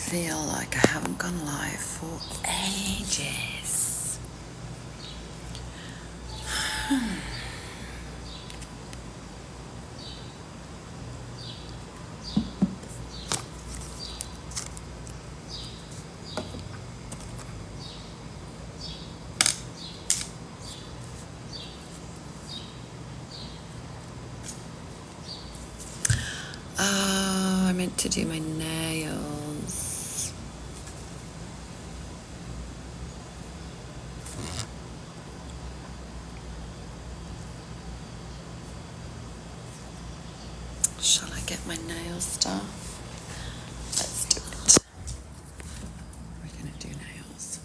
feel like I haven't gone live for ages. Oh, I meant to do my nails. Shall I get my nails done? Let's do it. We're going to do nails.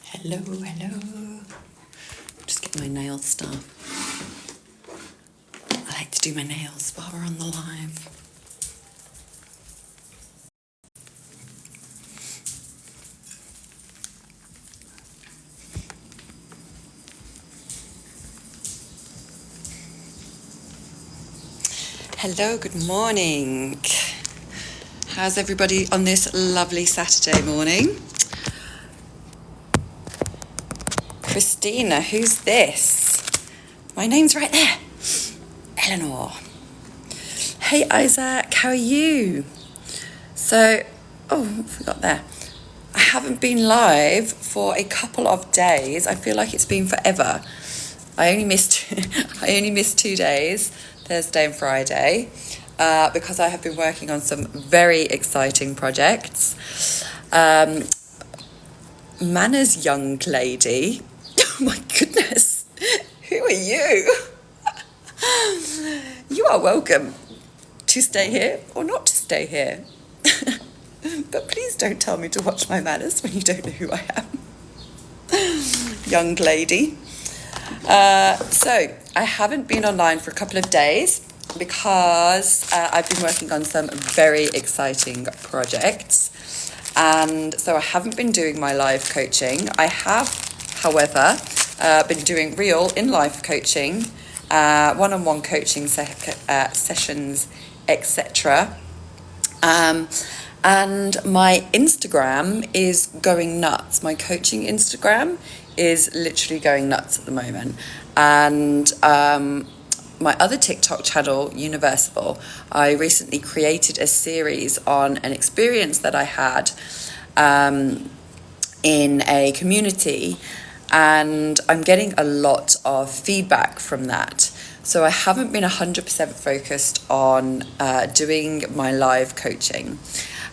Hello. Just get my nails done. I like to do my nails while we're on the live. Hello, good morning. How's everybody on this lovely Saturday morning? Christina, who's this? My name's right there. Eleanor. Hey Isaac, how are you? So, what have we got there? I haven't been live for a couple of days. I feel like it's been forever. I only missed 2 days, Thursday and Friday, because I have been working on some very exciting projects. Manners young lady. Oh my goodness, who are you? You are welcome to stay here or not to stay here. But please don't tell me to watch my manners when you don't know who I am. Young lady. So I haven't been online for a couple of days because I've been working on some very exciting projects. And so I haven't been doing my live coaching. I have, however, been doing real in-life coaching, one-on-one coaching sessions, etc. And my Instagram is going nuts. My coaching Instagram is literally going nuts at the moment. And my other TikTok channel, Universal, I recently created a series on an experience that I had in a community, and I'm getting a lot of feedback from that. So I haven't been 100% focused on doing my live coaching.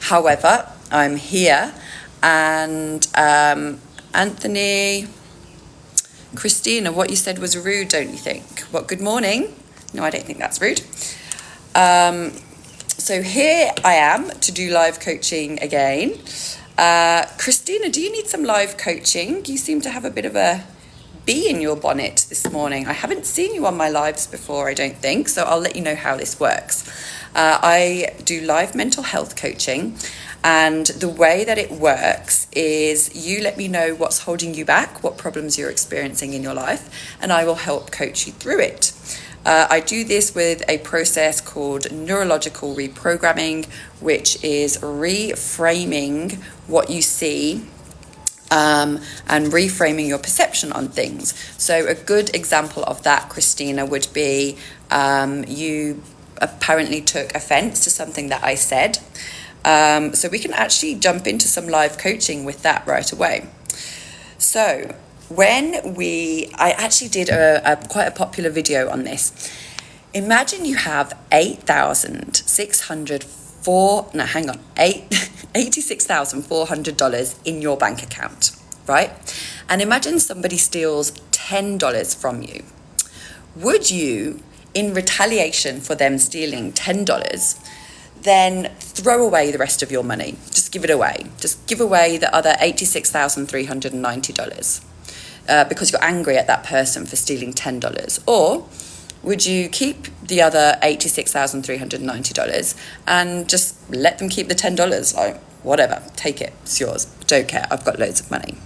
However, I'm here, and Anthony, Christina, what you said was rude, don't you think? What, good morning? No, I don't think that's rude. So here I am to do live coaching again. Christina, do you need some live coaching? You seem to have a bit of a bee in your bonnet this morning. I haven't seen you on my lives before, I don't think, so I'll let you know how this works. I do live mental health coaching, and the way that it works is you let me know what's holding you back, what problems you're experiencing in your life, and I will help coach you through it. I do this with a process called neurological reprogramming, which is reframing what you see and reframing your perception on things. So a good example of that, Christina, would be you apparently took offense to something that I said. So we can actually jump into some live coaching with that right away. So I actually did quite a popular video on this. Imagine you have $86,400 in your bank account, right? And imagine somebody steals $10 from you. Would you, in retaliation for them stealing $10, then throw away the rest of your money? Just give it away. Just give away the other $86,390. because you're angry at that person for stealing $10? Or would you keep the other $86,390 and just let them keep the $10? Like, whatever, take it, it's yours, don't care, I've got loads of money,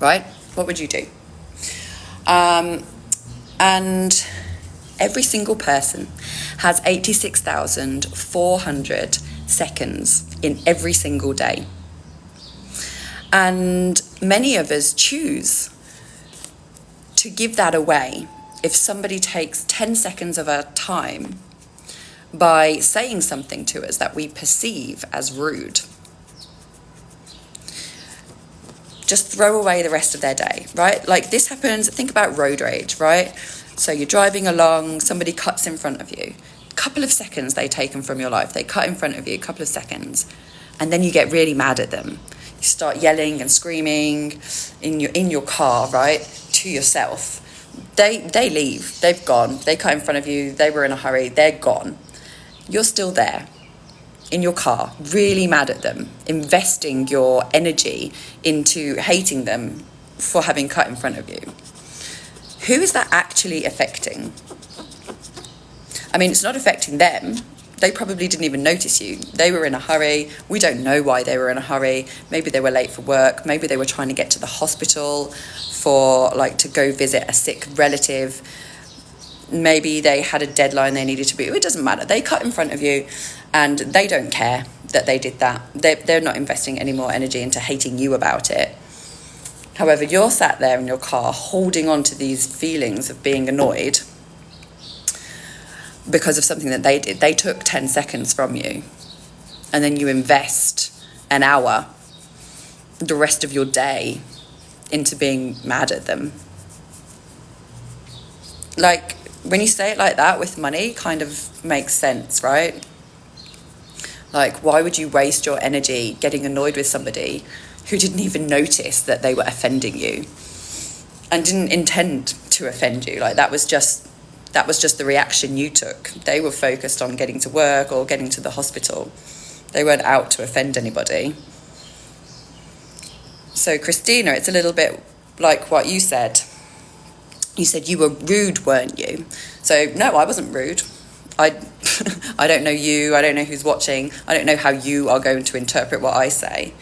right? What would you do? And every single person has 86,400 seconds in every single day. And many of us choose to give that away if somebody takes 10 seconds of our time by saying something to us that we perceive as rude. Just throw away the rest of their day, right? Like, this happens, think about road rage, right? So you're driving along, somebody cuts in front of you. A couple of seconds they taken from your life. They cut in front of you, a couple of seconds. And then you get really mad at them. You start yelling and screaming in your car, right? To yourself. They leave, they've gone, they cut in front of you, they were in a hurry, they're gone. You're still there in your car, really mad at them, investing your energy into hating them for having cut in front of you. Who is that actually affecting? I mean, it's not affecting them. They probably didn't even notice you. They were in a hurry. We don't know why they were in a hurry. Maybe they were late for work. Maybe they were trying to get to the hospital to go visit a sick relative. Maybe they had a deadline they needed to be. It doesn't matter. They cut in front of you and they don't care that they did that. They're not investing any more energy into hating you about it. However, you're sat there in your car holding on to these feelings of being annoyed because of something that they did. They took 10 seconds from you, and then you invest an hour, the rest of your day, into being mad at them. Like, when you say it like that with money, kind of makes sense, right? Like, why would you waste your energy getting annoyed with somebody who didn't even notice that they were offending you and didn't intend to offend you? Like, that was just the reaction you took. They were focused on getting to work or getting to the hospital. They weren't out to offend anybody. So, Christina, it's a little bit like what you said. You said you were rude, weren't you? So, no, I wasn't rude. I don't know you. I don't know who's watching. I don't know how you are going to interpret what I say.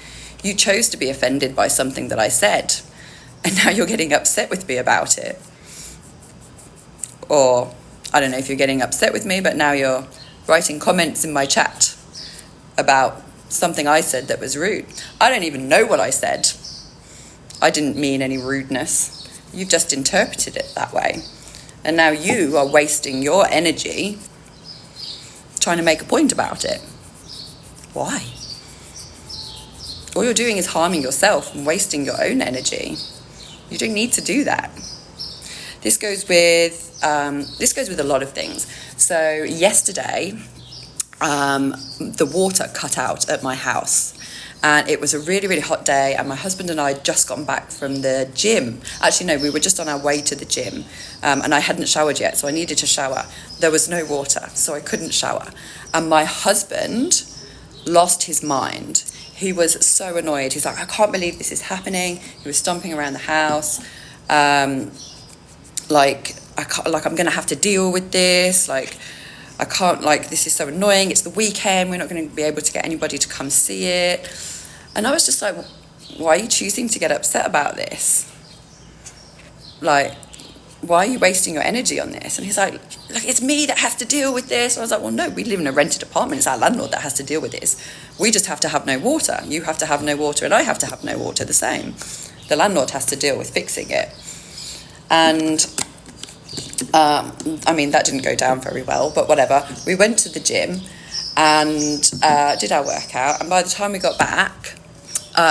You chose to be offended by something that I said, and now you're getting upset with me about it. Or, I don't know if you're getting upset with me, but now you're writing comments in my chat about something I said that was rude. I don't even know what I said. I didn't mean any rudeness. You've just interpreted it that way. And now you are wasting your energy trying to make a point about it. Why? All you're doing is harming yourself and wasting your own energy. You don't need to do that. This goes with a lot of things. So yesterday, the water cut out at my house. And it was a really, really hot day, and my husband and I had just gotten back from the gym. Actually, no, we were just on our way to the gym, and I hadn't showered yet, so I needed to shower. There was no water, so I couldn't shower. And my husband lost his mind. He was so annoyed. He's like, I can't believe this is happening. He was stomping around the house, I'm going to have to deal with this. I can't, this is so annoying. It's the weekend. We're not going to be able to get anybody to come see it. And I was just like, why are you choosing to get upset about this? Why are you wasting your energy on this? And he's like, it's me that has to deal with this. And I was like, well, no, we live in a rented apartment. It's our landlord that has to deal with this. We just have to have no water. You have to have no water, and I have to have no water, the same. The landlord has to deal with fixing it. And that didn't go down very well, but whatever. We went to the gym and did our workout, and by the time we got back,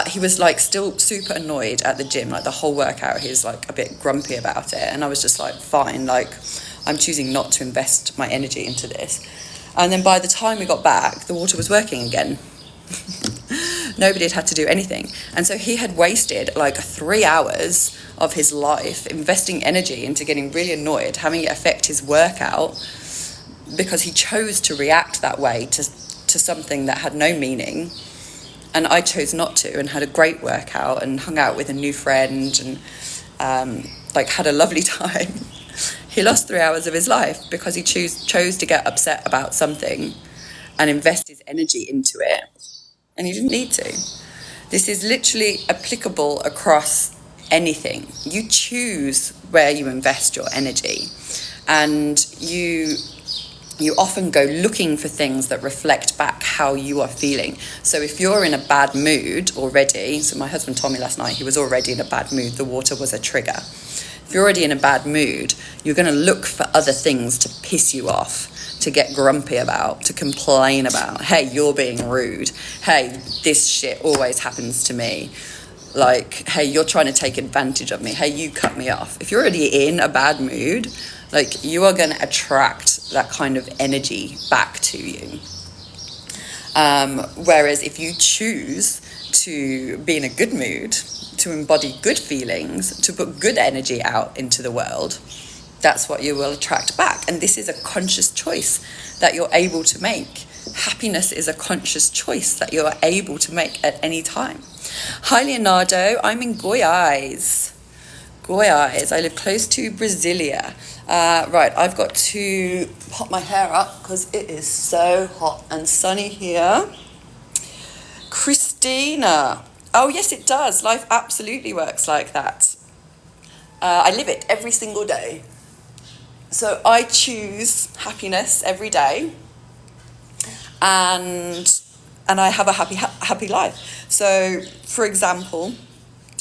he was still super annoyed at the gym. The whole workout, he was a bit grumpy about it, and I was just fine, I'm choosing not to invest my energy into this. And then by the time we got back, the water was working again. Nobody had to do anything. And so he had wasted 3 hours of his life investing energy into getting really annoyed, having it affect his workout, because he chose to react that way to something that had no meaning. And I chose not to, and had a great workout and hung out with a new friend and like had a lovely time, he lost 3 hours of his life because he chose to get upset about something and invest his energy into it, and he didn't need to. This is literally applicable across anything. You choose where you invest your energy, and you often go looking for things that reflect back how you are feeling. So if you're in a bad mood already, so my husband told me last night he was already in a bad mood, the water was a trigger. If you're already in a bad mood, you're going to look for other things to piss you off, to get grumpy about, to complain about. Hey, you're being rude. Hey, this shit always happens to me. Like, hey, you're trying to take advantage of me. Hey, you cut me off. If you're already in a bad mood, like, you are going to attract that kind of energy back to you. Whereas if you choose to be in a good mood, to embody good feelings, to put good energy out into the world, that's what you will attract back. And this is a conscious choice that you're able to make. Happiness is a conscious choice that you're able to make at any time. Hi, Leonardo. I'm in Goiás. I live close to Brasilia. Right, I've got to pop my hair up because it is so hot and sunny here. Christina. Oh, yes, it does. Life absolutely works like that. I live it every single day. So I choose happiness every day, and I have a happy life. So, for example,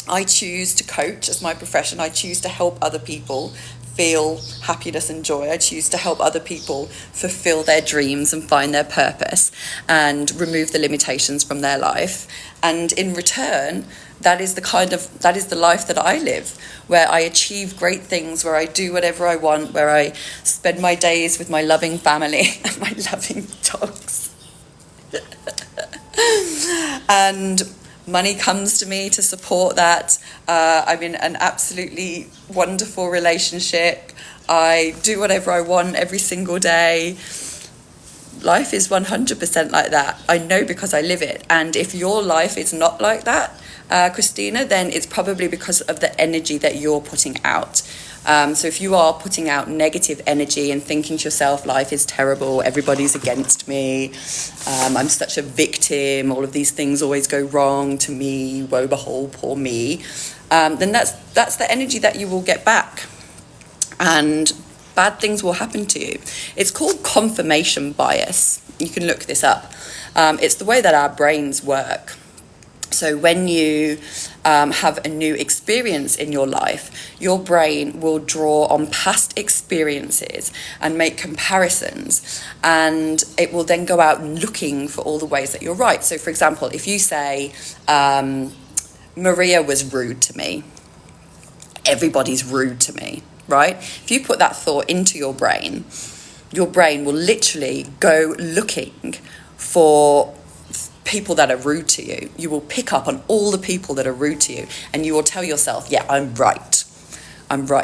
I choose to coach as my profession. I choose to help other people feel happiness and joy. I choose to help other people fulfill their dreams and find their purpose and remove the limitations from their life. And in return, that is the life that I live, where I achieve great things, where I do whatever I want, where I spend my days with my loving family and my loving dogs. And money comes to me to support that. I'm in an absolutely wonderful relationship. I do whatever I want every single day. Life is 100% like that. I know because I live it. And if your life is not like that, Christina, then it's probably because of the energy that you're putting out. So if you are putting out negative energy and thinking to yourself, life is terrible, everybody's against me, I'm such a victim, all of these things always go wrong to me, woe behold, poor me, then that's the energy that you will get back. And bad things will happen to you. It's called confirmation bias. You can look this up. It's the way that our brains work. So when you have a new experience in your life, your brain will draw on past experiences and make comparisons, and it will then go out looking for all the ways that you're right. So, for example, if you say, Maria was rude to me, everybody's rude to me, right? If you put that thought into your brain will literally go looking for people that are rude to you. You will pick up on all the people that are rude to you, and you will tell yourself, yeah, I'm right.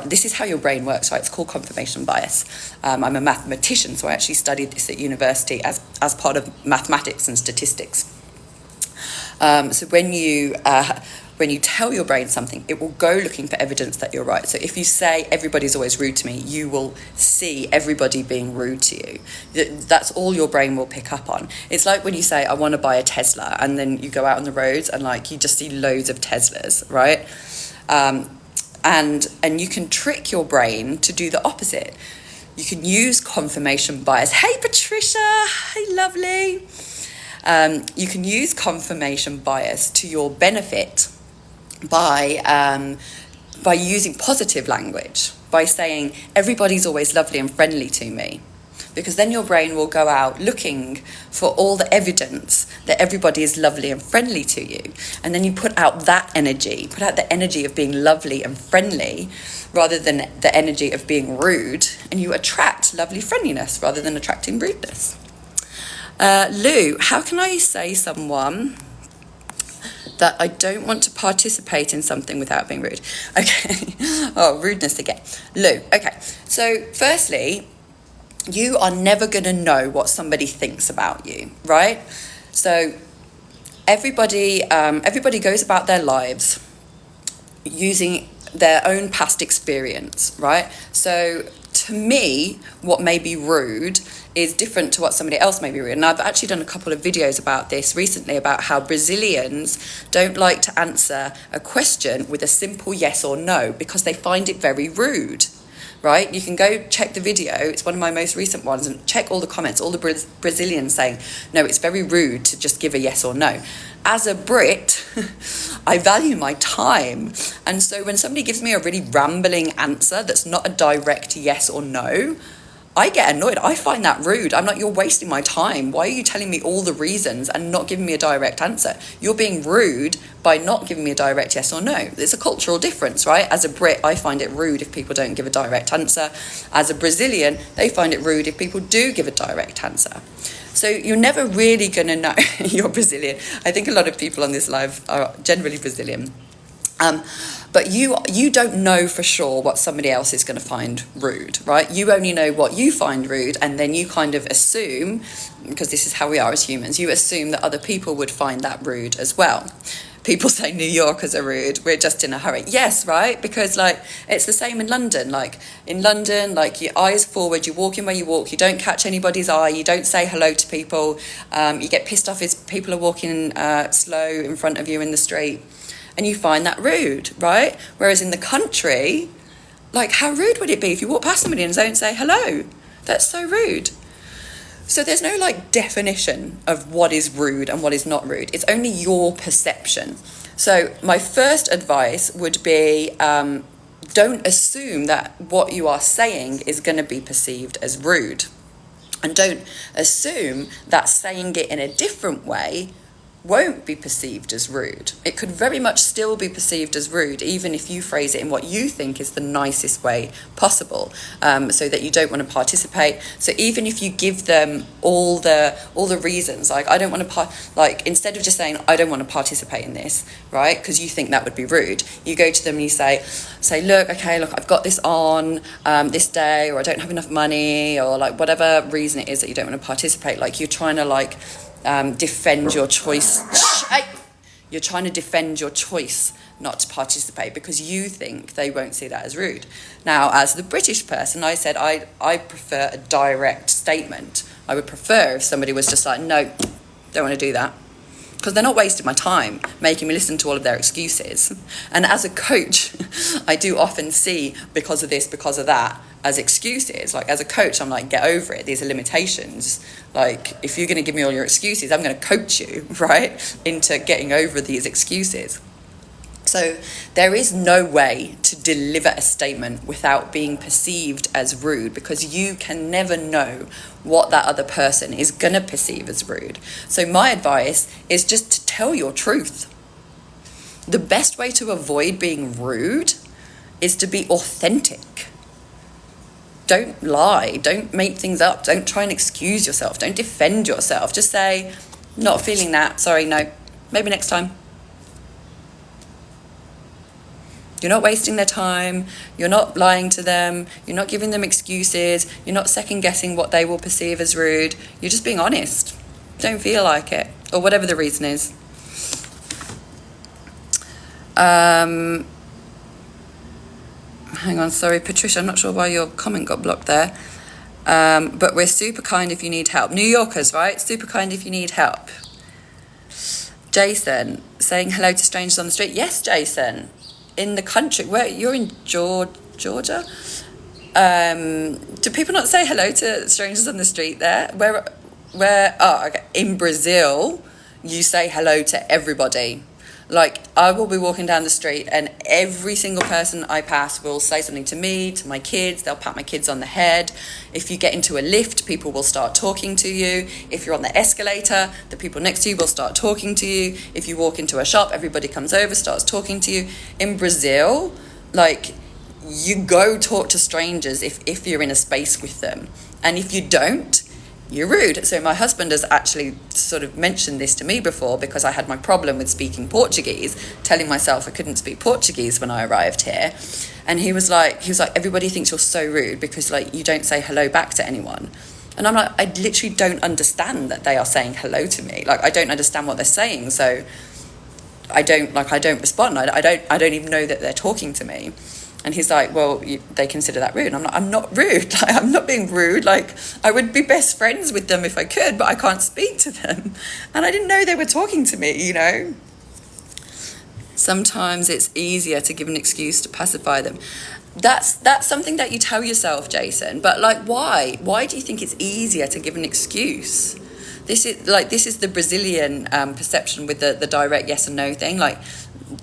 This is how your brain works, right? It's called confirmation bias. I'm a mathematician, so I actually studied this at university as part of mathematics and statistics. So when you tell your brain something, it will go looking for evidence that you're right. So if you say everybody's always rude to me, you will see everybody being rude to you. That's all your brain will pick up on. It's like when you say, I want to buy a Tesla, and then you go out on the roads and you just see loads of Teslas, right? And you can trick your brain to do the opposite. You can use confirmation bias. Hey, Patricia. Hey, lovely. You can use confirmation bias to your benefit by using positive language, by saying everybody's always lovely and friendly to me, because then your brain will go out looking for all the evidence that everybody is lovely and friendly to you, and then you put out the energy of being lovely and friendly rather than the energy of being rude, and you attract lovely friendliness rather than attracting rudeness. Lou, how can I say someone that I don't want to participate in something without being rude? Okay. Oh, rudeness again. Lou, okay. So firstly, you are never going to know what somebody thinks about you, right? So everybody goes about their lives using their own past experience, right? So to me, what may be rude is different to what somebody else may be rude. And I've actually done a couple of videos about this recently, about how Brazilians don't like to answer a question with a simple yes or no because they find it very rude. Right? You can go check the video. It's one of my most recent ones, and check all the comments, all the Brazilians saying, no, it's very rude to just give a yes or no. As a Brit, I value my time. And so when somebody gives me a really rambling answer that's not a direct yes or no, I get annoyed. I find that rude. I'm like, you're wasting my time. Why are you telling me all the reasons and not giving me a direct answer? You're being rude by not giving me a direct yes or no. It's a cultural difference, right? As a Brit, I find it rude if people don't give a direct answer. As a Brazilian, they find it rude if people do give a direct answer. So you're never really going to know. You're Brazilian. I think a lot of people on this live are generally Brazilian. But you don't know for sure what somebody else is going to find rude, right? You only know what you find rude, and then you kind of assume, because this is how we are as humans, you assume that other people would find that rude as well. People say New Yorkers are rude, we're just in a hurry. Yes, right? Because like it's the same in London. Like in London, like your eyes forward, you walk in where you walk, you don't catch anybody's eye, you don't say hello to people, you get pissed off if people are walking slow in front of you in the street. And you find that rude, right? Whereas in the country, like how rude would it be if you walk past somebody and don't say hello? That's so rude. So there's no like definition of what is rude and what is not rude. It's only your perception. So my first advice would be don't assume that what you are saying is going to be perceived as rude. And don't assume that saying it in a different way won't be perceived as rude. It could very much still be perceived as rude, even if you phrase it in what you think is the nicest way possible, so that you don't want to participate. So even if you give them all the reasons, like I don't want to like instead of just saying I don't want to participate in this, right? Because you think that would be rude, you go to them and you say, look, I've got this on this day, or I don't have enough money, or like whatever reason it is that you don't want to participate. Like you're trying to like defend your choice. You're trying to defend your choice not to participate because you think they won't see that as rude. Now, as the British person, I said I prefer a direct statement. I would prefer if somebody was just like, no, don't want to do that. Because they're not wasting my time making me listen to all of their excuses. And as a coach, I do often see because of this, because of that, as excuses. Like as a coach, I'm like, get over it. These are limitations. Like if you're going to give me all your excuses, I'm going to coach you, right, into getting over these excuses. So there is no way to deliver a statement without being perceived as rude, because you can never know what that other person is going to perceive as rude. So my advice is just to tell your truth. The best way to avoid being rude is to be authentic. Don't lie. Don't make things up. Don't try and excuse yourself. Don't defend yourself. Just say, not feeling that. Sorry, no. Maybe next time. You're not wasting their time, you're not lying to them, you're not giving them excuses, you're not second guessing what they will perceive as rude, you're just being honest. Don't feel like it, or whatever the reason is. Hang on, sorry, Patricia, I'm not sure why your comment got blocked there. But we're super kind if you need help. New Yorkers, right? Super kind if you need help. Jason, saying hello to strangers on the street. Yes, Jason. In the country, where you're in Georgia, do people not say hello to strangers on the street there? Okay. In Brazil, you say hello to everybody. Like, I will be walking down the street and every single person I pass will say something to me, to my kids. They'll pat my kids on the head. If you get into a lift, people will start talking to you. If you're on the escalator, the people next to you will start talking to you. If you walk into a shop, everybody comes over, starts talking to you. In Brazil, like, you go talk to strangers if you're in a space with them. And if you don't, you're rude. So my husband has actually sort of mentioned this to me before, because I had my problem with speaking Portuguese, telling myself I couldn't speak Portuguese when I arrived here. And he was like, everybody thinks you're so rude because like you don't say hello back to anyone. And I'm like, I literally don't understand that they are saying hello to me. Like I don't understand what they're saying. So I don't respond. I don't even know that they're talking to me. And he's like, well, they consider that rude. I'm not rude. Like, I'm not being rude. Like, I would be best friends with them if I could, but I can't speak to them. And I didn't know they were talking to me, you know. Sometimes it's easier to give an excuse to pacify them. That's something that you tell yourself, Jason. But like, why? Why do you think it's easier to give an excuse? This is the Brazilian perception with the direct yes and no thing. Like,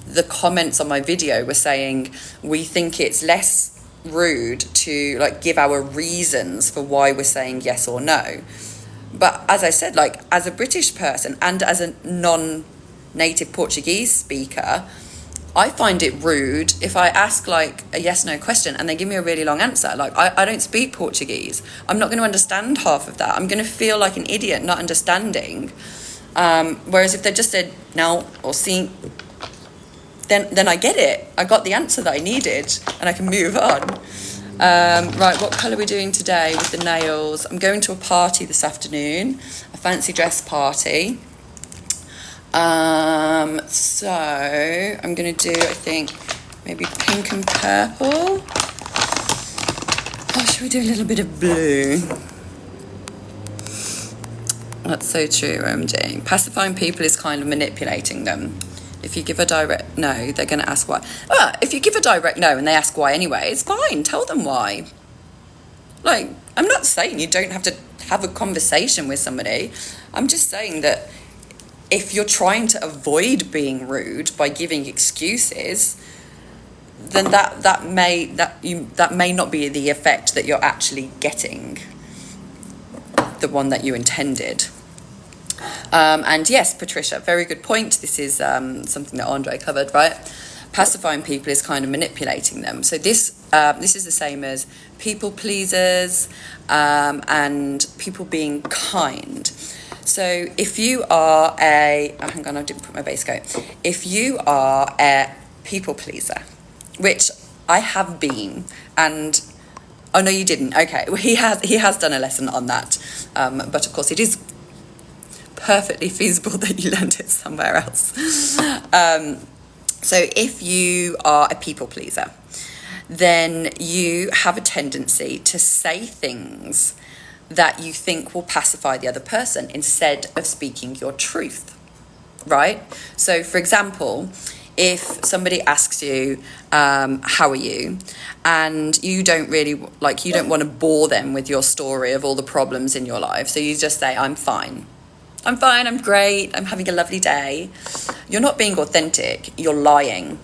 the comments on my video were saying we think it's less rude to like give our reasons for why we're saying yes or no. But as I said, like, as a British person and as a non-native Portuguese speaker, I find it rude if I ask like a yes/no question and they give me a really long answer. Like, I don't speak Portuguese. I'm not going to understand half of that. I'm going to feel like an idiot not understanding. Whereas if they just said no or sim, then I get it. I got the answer that I needed and I can move on. Right, what colour are we doing today with the nails? I'm going to a party this afternoon, a fancy dress party. So I'm going to do, I think, maybe pink and purple. Oh, should we do a little bit of blue? That's so true, OMG. Pacifying people is kind of manipulating them. If you give a direct no, they're going to ask why. Well, if you give a direct no and they ask why anyway, it's fine. Tell them why. Like, I'm not saying you don't have to have a conversation with somebody. I'm just saying that if you're trying to avoid being rude by giving excuses, then that may not be the effect that you're actually getting, the one that you intended. And yes, Patricia, very good point. This is something that Andre covered, right? Pacifying people is kind of manipulating them. So this is the same as people pleasers and people being kind. So if you are hang on, I didn't put my base coat. If you are a people pleaser, which I have been, and oh no, you didn't. Okay, well, he has done a lesson on that, but of course it is perfectly feasible that you learned it somewhere else. So if you are a people pleaser, then you have a tendency to say things that you think will pacify the other person instead of speaking your truth, right? So for example, if somebody asks you, how are you? And you don't want to bore them with your story of all the problems in your life. So you just say, I'm fine, I'm great, I'm having a lovely day. You're not being authentic, you're lying.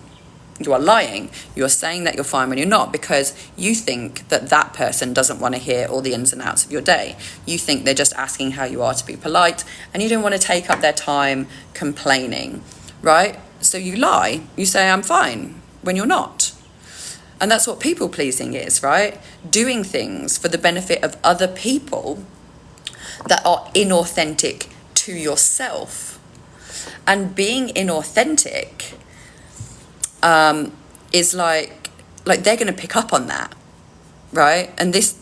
You are lying. You're saying that you're fine when you're not, because you think that person doesn't want to hear all the ins and outs of your day. You think they're just asking how you are to be polite, and you don't want to take up their time complaining, right? So you lie. You say, I'm fine, when you're not. And that's what people pleasing is, right? Doing things for the benefit of other people that are inauthentic to yourself. And being inauthentic is like they're going to pick up on that, right? And this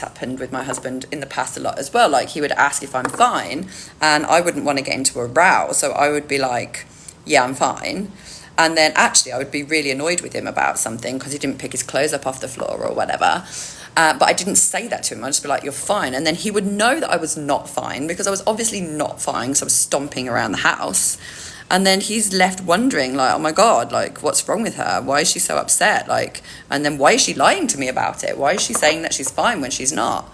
happened with my husband in the past a lot as well. Like, he would ask if I'm fine, and I wouldn't want to get into a row, so I would be like, yeah, I'm fine. And then actually I would be really annoyed with him about something because he didn't pick his clothes up off the floor or whatever. But I didn't say that to him. I'd just be like, you're fine. And then he would know that I was not fine, because I was obviously not fine, because I was stomping around the house. And then he's left wondering, like, oh my God, like, what's wrong with her? Why is she so upset? Like, and then why is she lying to me about it? Why is she saying that she's fine when she's not?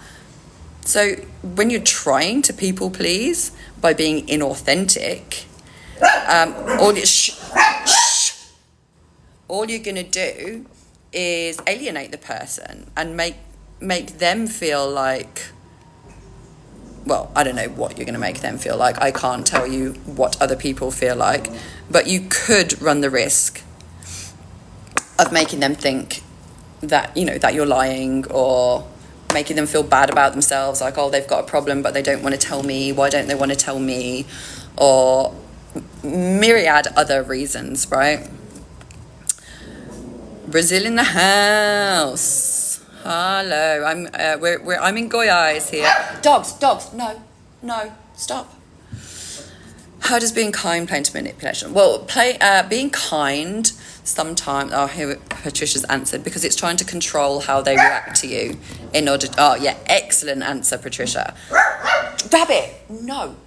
So when you're trying to people please by being inauthentic, all you're going to do is alienate the person and make them feel like, well, I don't know what you're going to make them feel like. I can't tell you what other people feel like, but you could run the risk of making them think that, you know, that you're lying, or making them feel bad about themselves, like, oh, they've got a problem but they don't want to tell me. Why don't they want to tell me? Or myriad other reasons, right? Brazil in the house. Hello, I'm in Goiás here. Dogs, no, stop. How does being kind play into manipulation? Well, being kind sometimes, here Patricia's answered, because it's trying to control how they react to you in order to, excellent answer, Patricia. Rabbit, no.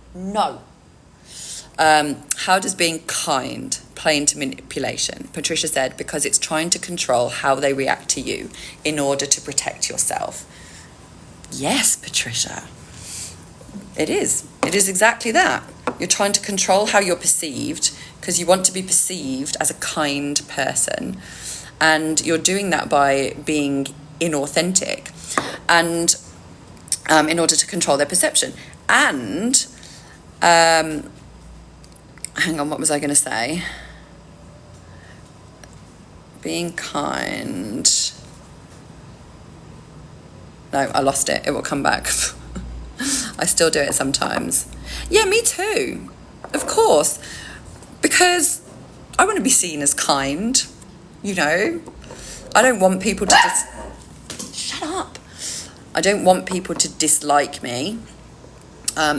How does being kind play into manipulation? Patricia said, because it's trying to control how they react to you in order to protect yourself. Yes, Patricia. It is. It is exactly that. You're trying to control how you're perceived because you want to be perceived as a kind person. And you're doing that by being inauthentic and in order to control their perception. And, hang on, what was I going to say? Being kind. No, I lost it. It will come back. I still do it sometimes. Yeah, me too. Of course. Because I want to be seen as kind, you know. I don't want people to shut up. I don't want people to dislike me.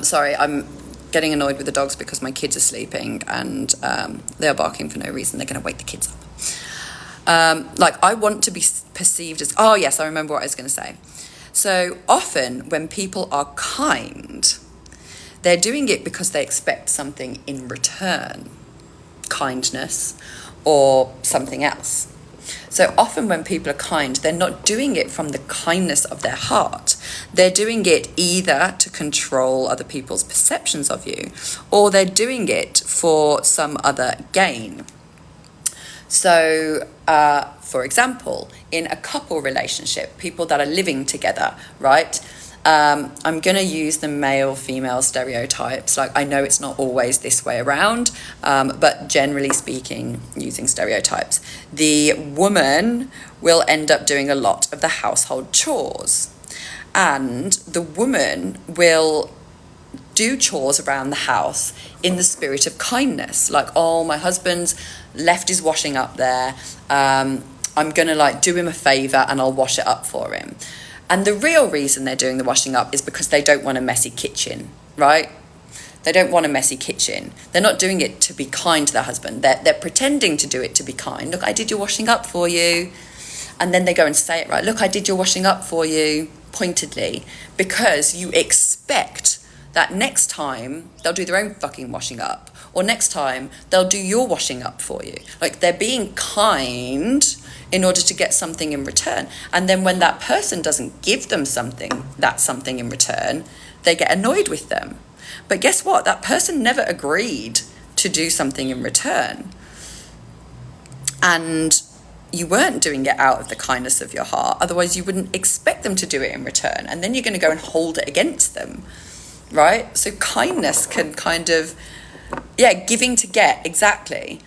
Sorry, I'm getting annoyed with the dogs because my kids are sleeping and they are barking for no reason. They're going to wake the kids up. I want to be perceived as... Oh, yes, I remember what I was going to say. So often when people are kind, they're doing it because they expect something in return, kindness or something else. So often when people are kind, they're not doing it from the kindness of their heart. They're doing it either to control other people's perceptions of you, or they're doing it for some other gain. So, for example, in a couple relationship, people that are living together, right? I'm going to use the male-female stereotypes. Like, I know it's not always this way around, but generally speaking, using stereotypes, the woman will end up doing a lot of the household chores. And the woman will do chores around the house in the spirit of kindness. Like, oh, my husband's left his washing up there. I'm going to do him a favour and I'll wash it up for him. And the real reason they're doing the washing up is because they don't want a messy kitchen, right? They don't want a messy kitchen. They're not doing it to be kind to their husband. They're pretending to do it to be kind. Look, I did your washing up for you. And then they go and say it right. Look, I did your washing up for you, pointedly, because you expect that next time they'll do their own fucking washing up, or next time they'll do your washing up for you. Like, they're being kind in order to get something in return. And then when that person doesn't give them something in return, they get annoyed with them. But guess what? That person never agreed to do something in return. And you weren't doing it out of the kindness of your heart. Otherwise, you wouldn't expect them to do it in return. And then you're going to go and hold it against them, right? So kindness can giving to get, exactly.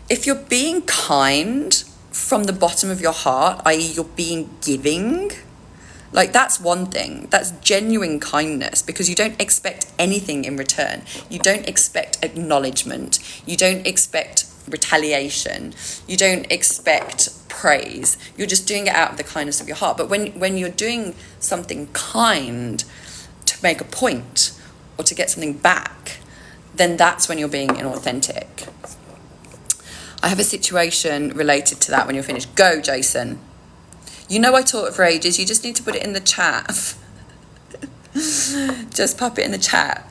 If you're being kind from the bottom of your heart, i.e. you're being giving, that's one thing. That's genuine kindness, because you don't expect anything in return. You don't expect acknowledgement. You don't expect retaliation. You don't expect praise. You're just doing it out of the kindness of your heart. But when you're doing something kind to make a point or to get something back, then that's when you're being inauthentic. I have a situation related to that when you're finished. Go, Jason. You know I taught it for ages. You just need to put it in the chat. Just pop it in the chat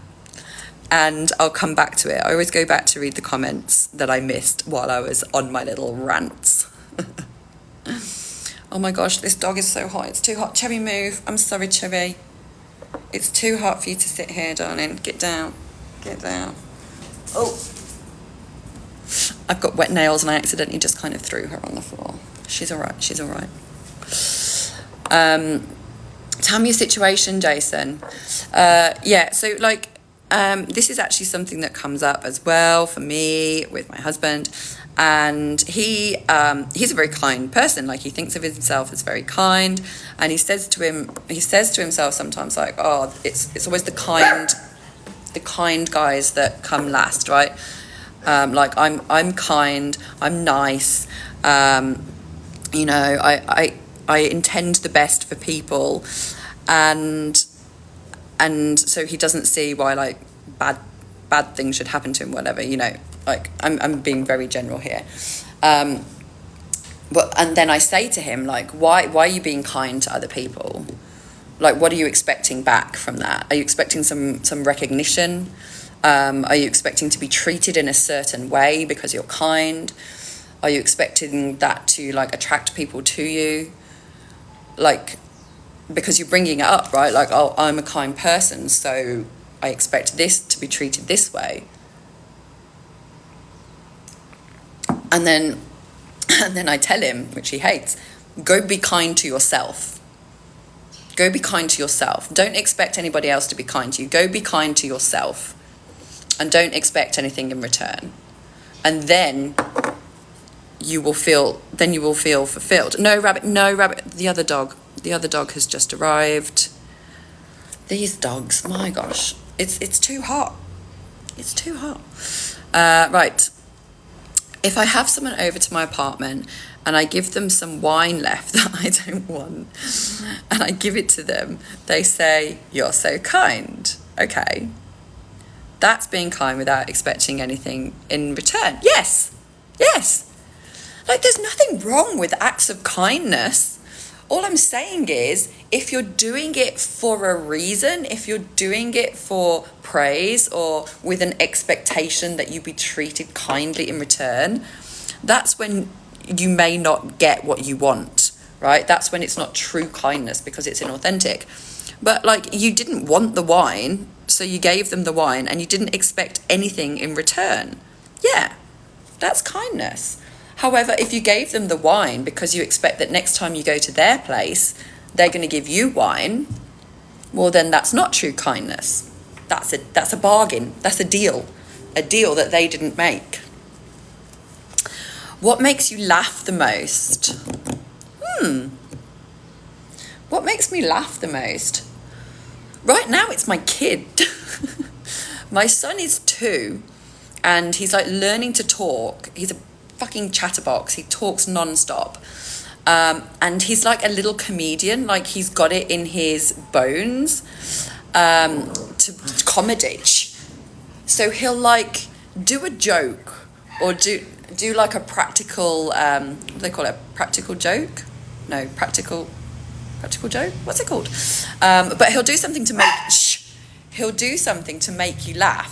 and I'll come back to it. I always go back to read the comments that I missed while I was on my little rants. Oh my gosh, this dog is so hot. It's too hot. Cherry, move. I'm sorry, Cherry. It's too hot for you to sit here, darling. Get down. Get down. Oh. I've got wet nails and I accidentally just kind of threw her on the floor. She's all right. She's all right. Tell me a situation, Jason. This is actually something that comes up as well for me with my husband. And he's a very kind person. Like, he thinks of himself as very kind. And he says to himself sometimes, like, oh, it's always the kind guys that come last, right? I'm kind, I'm nice, I intend the best for people, and so he doesn't see why bad bad things should happen to him, whatever, like I'm being very general here. But and then I say to him, like, why are you being kind to other people? Like, what are you expecting back from that? Are you expecting some recognition? Are you expecting to be treated in a certain way because you're kind? Are you expecting that to, like, attract people to you? Like, because you're bringing it up, right? Like, oh, I'm a kind person, so I expect this to be treated this way. And then I tell him, which he hates, go be kind to yourself. Go be kind to yourself. Don't expect anybody else to be kind to you. Go be kind to yourself. And don't expect anything in return. And then you will feel fulfilled. No, Rabbit. The other dog has just arrived. These dogs, my gosh. It's too hot. It's too hot. Right. If I have someone over to my apartment and I give them some wine left that I don't want, and I give it to them, they say, "You're so kind." Okay. That's being kind without expecting anything in return. Yes. Like, there's nothing wrong with acts of kindness. All I'm saying is, if you're doing it for a reason, if you're doing it for praise or with an expectation that you be treated kindly in return, that's when you may not get what you want, right? That's when it's not true kindness because it's inauthentic. But, like, you didn't want the wine, so you gave them the wine and you didn't expect anything in return. Yeah, that's kindness. However, if you gave them the wine because you expect that next time you go to their place, they're going to give you wine, well, then that's not true kindness. That's a bargain. That's a deal that they didn't make. What makes you laugh the most? What makes me laugh the most? Right now, it's my kid. My son is 2, and he's like learning to talk. He's a fucking chatterbox. He talks non-stop. And he's like a little comedian. Like, he's got it in his bones to comedy. So he'll like do a joke or do like a practical, what do they call it? Practical joke? No, practical joke? What's it called? But he'll do something to make you laugh.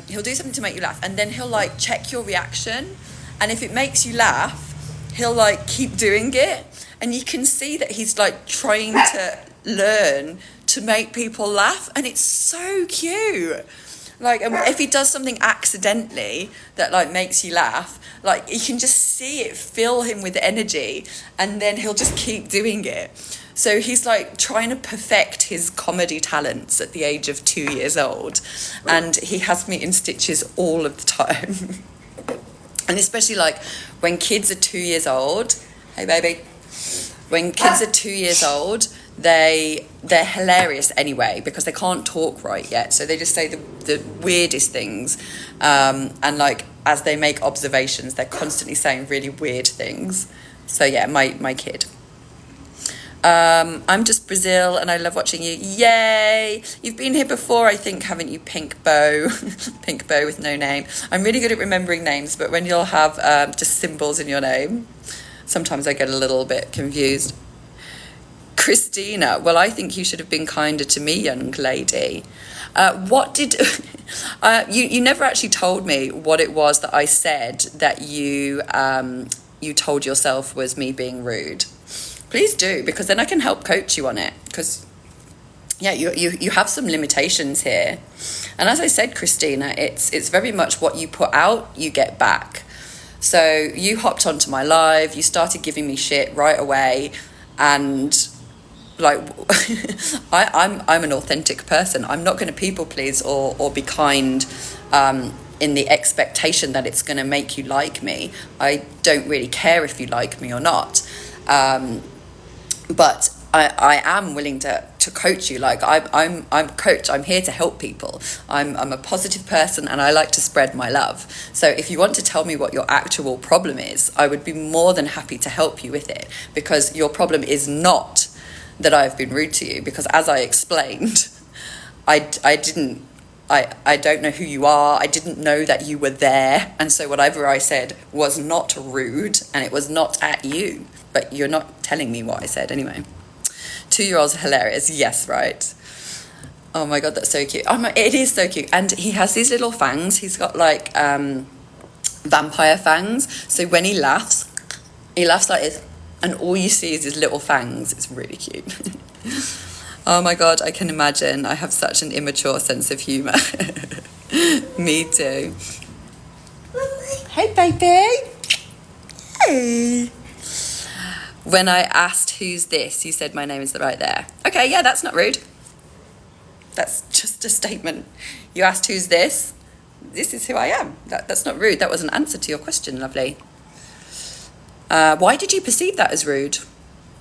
He'll do something to make you laugh, and then he'll like check your reaction, and if it makes you laugh, he'll like keep doing it, and you can see that he's like trying to learn to make people laugh, and it's so cute. Like, if he does something accidentally that like makes you laugh, like you can just see it fill him with energy, and then he'll just keep doing it. So he's like trying to perfect his comedy talents at the age of 2 years old, and he has me in stitches all of the time. And especially like when kids are 2 years old, hey baby, when kids are 2 years old, they're hilarious anyway because they can't talk right yet, so they just say the weirdest things, and like as they make observations, they're constantly saying really weird things. So yeah, my kid. I'm just Brazil and I love watching you. Yay! You've been here before, I think, haven't you, Pink Bow? Pink Bow with no name. I'm really good at remembering names, but when you'll have just symbols in your name, sometimes I get a little bit confused. Christina, well, I think you should have been kinder to me, young lady. What did... you never actually told me what it was that I said that you told yourself was me being rude. Please do, because then I can help coach you on it. Because, yeah, you have some limitations here. And as I said, Christina, it's very much what you put out, you get back. So you hopped onto my live, you started giving me shit right away, and like I'm an authentic person. I'm not going to people please or be kind in the expectation that it's going to make you like me. I don't really care if you like me or not. But I am willing to coach you. Like I'm a coach. I'm here to help people. I'm a positive person and I like to spread my love. So if you want to tell me what your actual problem is, I would be more than happy to help you with it, because your problem is not that I've been rude to you, because as I explained, I didn't, I don't know who you are. I didn't know that you were there. And so whatever I said was not rude and it was not at you. But you're not telling me what I said anyway. 2-year-olds are hilarious. Yes, right. Oh my God, that's so cute. It is so cute. And he has these little fangs. He's got like vampire fangs. So when he laughs like this. And all you see is his little fangs. It's really cute. Oh my God, I can imagine. I have such an immature sense of humour. Me too. Hey, baby. Hey. When I asked who's this, you said my name is right there. Okay, yeah, that's not rude. That's just a statement. You asked who's this. This is who I am. That's not rude. That was an answer to your question, lovely. Why did you perceive that as rude?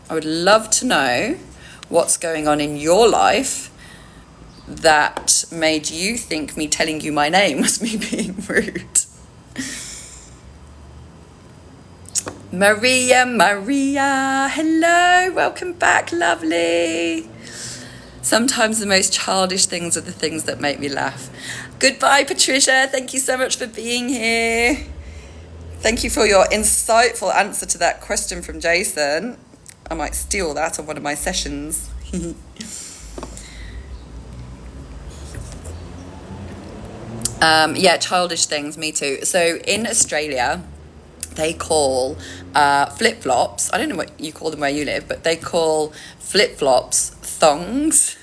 I would love to know what's going on in your life that made you think me telling you my name was me being rude. Maria, hello, welcome back, lovely. Sometimes the most childish things are the things that make me laugh. Goodbye, Patricia. Thank you so much for being here. Thank you for your insightful answer to that question from Jason. I might steal that on one of my sessions. Yeah, childish things, me too. So in Australia, they call flip-flops, I don't know what you call them where you live, but they call flip-flops thongs.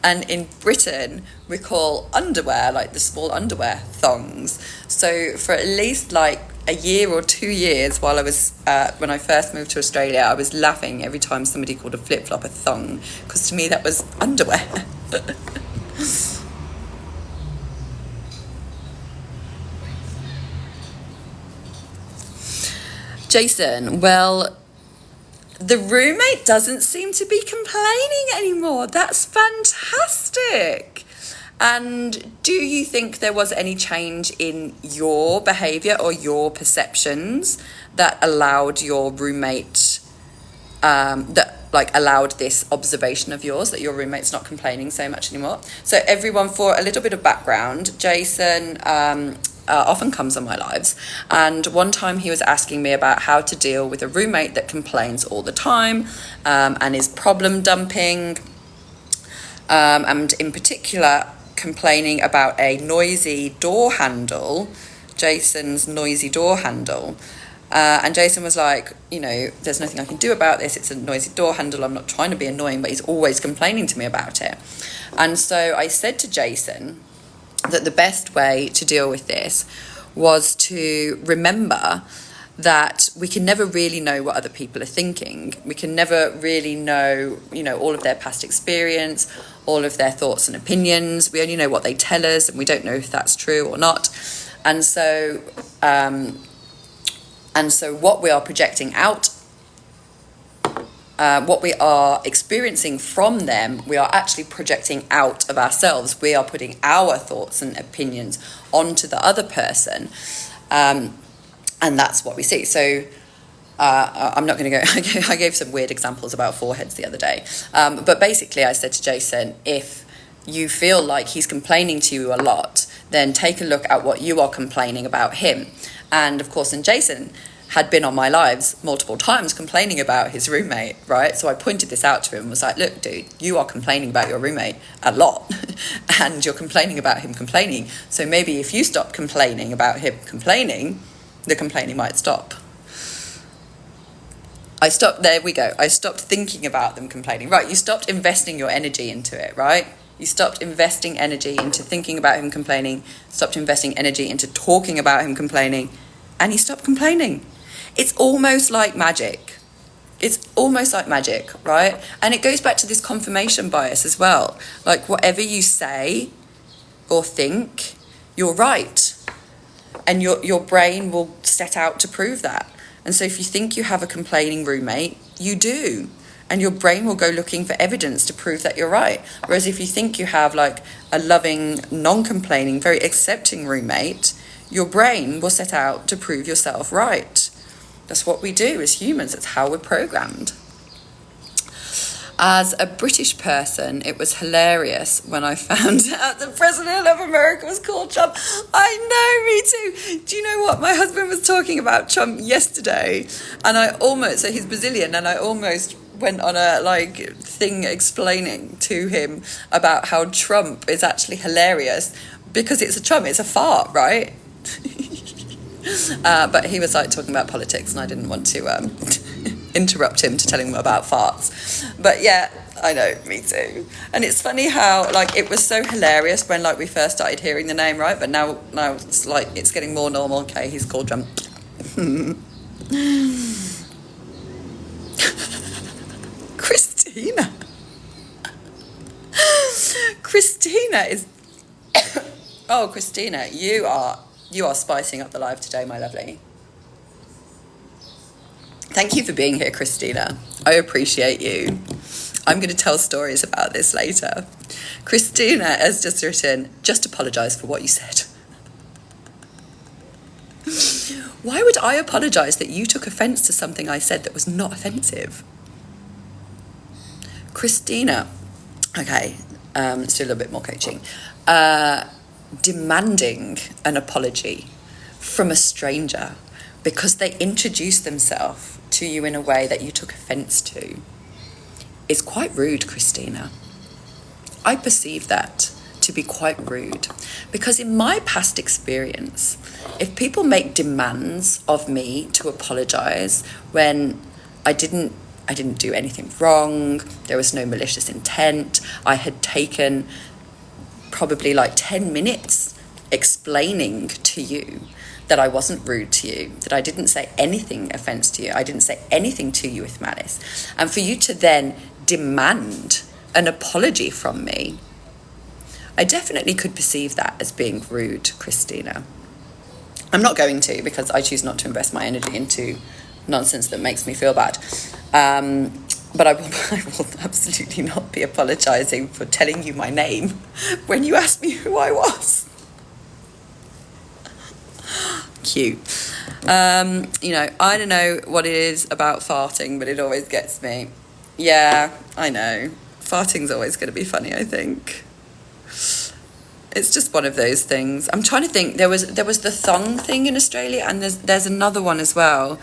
And in Britain, we call underwear, like the small underwear, thongs. So for at least like a year or 2 years while I was, when I first moved to Australia, I was laughing every time somebody called a flip-flop a thong, because to me that was underwear. Jason, well, the roommate doesn't seem to be complaining anymore. That's fantastic. And do you think there was any change in your behaviour or your perceptions that allowed your roommate, allowed this observation of yours that your roommate's not complaining so much anymore? So everyone, for a little bit of background, Jason often comes on my lives, and one time he was asking me about how to deal with a roommate that complains all the time and is problem dumping, and in particular complaining about a noisy door handle, Jason's noisy door handle. And Jason was like, there's nothing I can do about this. It's a noisy door handle. I'm not trying to be annoying, but he's always complaining to me about it. And so I said to Jason that the best way to deal with this was to remember that we can never really know what other people are thinking. We can never really know, all of their past experience, all of their thoughts and opinions. We only know what they tell us, and we don't know if that's true or not. And so what we are projecting out, what we are experiencing from them, we are actually projecting out of ourselves. We are putting our thoughts and opinions onto the other person. And that's what we see. So I'm not going to go, I gave some weird examples about foreheads the other day. But basically I said to Jason, if you feel like he's complaining to you a lot, then take a look at what you are complaining about him. And of course, and Jason had been on my lives multiple times complaining about his roommate, right? So I pointed this out to him and was like, look, dude, you are complaining about your roommate a lot and you're complaining about him complaining. So maybe if you stop complaining about him complaining, the complaining might stop. There we go. I stopped thinking about them complaining. Right, you stopped investing your energy into it, right? You stopped investing energy into thinking about him complaining, stopped investing energy into talking about him complaining, and he stopped complaining. It's almost like magic. It's almost like magic, right? And it goes back to this confirmation bias as well. Like whatever you say or think, you're right. And your brain will set out to prove that. And so if you think you have a complaining roommate, you do. And your brain will go looking for evidence to prove that you're right. Whereas if you think you have like a loving, non-complaining, very accepting roommate, your brain will set out to prove yourself right. That's what we do as humans. That's how we're programmed. As a British person, it was hilarious when I found out the president of America was called Trump. I know, me too. Do you know what? My husband was talking about Trump yesterday, and so he's Brazilian, and I almost went on a thing explaining to him about how Trump is actually hilarious because it's a fart, right? But he was talking about politics, and I didn't want to interrupt him to tell him about farts. But yeah, I know, me too. And it's funny how it was so hilarious when we first started hearing the name, right? But now it's it's getting more normal. Okay, he's called Trump. Christina is oh, Christina, you are spicing up the live today, my lovely. Thank you for being here, Christina. I appreciate you. I'm going to tell stories about this later. Christina has just written, just apologise for what you said. Why would I apologise that you took offence to something I said that was not offensive? Christina, okay, let's do a little bit more coaching. Demanding an apology from a stranger because they introduced themselves to you in a way that you took offence to is quite rude, Christina. I perceive that to be quite rude because in my past experience, if people make demands of me to apologise when I didn't do anything wrong, there was no malicious intent, I had taken probably 10 minutes explaining to you that I wasn't rude to you, that I didn't say anything offense to you, I didn't say anything to you with malice. And for you to then demand an apology from me, I definitely could perceive that as being rude, Christina. I'm not going to, because I choose not to invest my energy into nonsense that makes me feel bad. But I will absolutely not be apologising for telling you my name when you asked me who I was. Cute. I don't know what it is about farting, but it always gets me. Yeah, I know. Farting's always going to be funny, I think. It's just one of those things. I'm trying to think. There was the thong thing in Australia, and there's another one as well.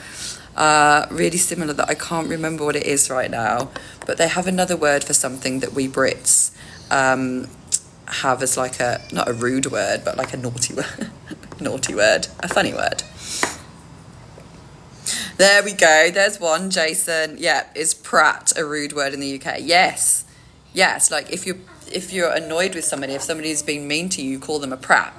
Really similar that I can't remember what it is right now, but they have another word for something that we Brits have as not a rude word, but a naughty word. Naughty word, a funny word. There we go, there's one, Jason. Yeah, is prat a rude word in the UK? Yes, if you're annoyed with somebody, if somebody's being mean to you, you call them a prat.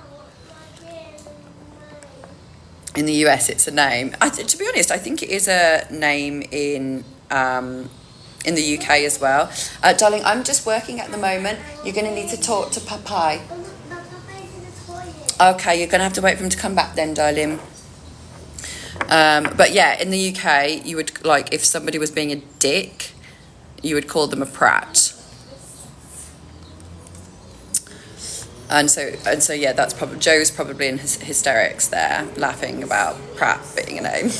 In the US, it's a name. To be honest, I think it is a name in the UK as well. Darling, I'm just working at the moment. You're going to need to talk to Papai. Okay, you're going to have to wait for him to come back then, darling. But yeah, in the UK, you would, if somebody was being a dick, you would call them a prat. And so yeah, that's probably Joe's probably in his hysterics there, laughing about prat being a name.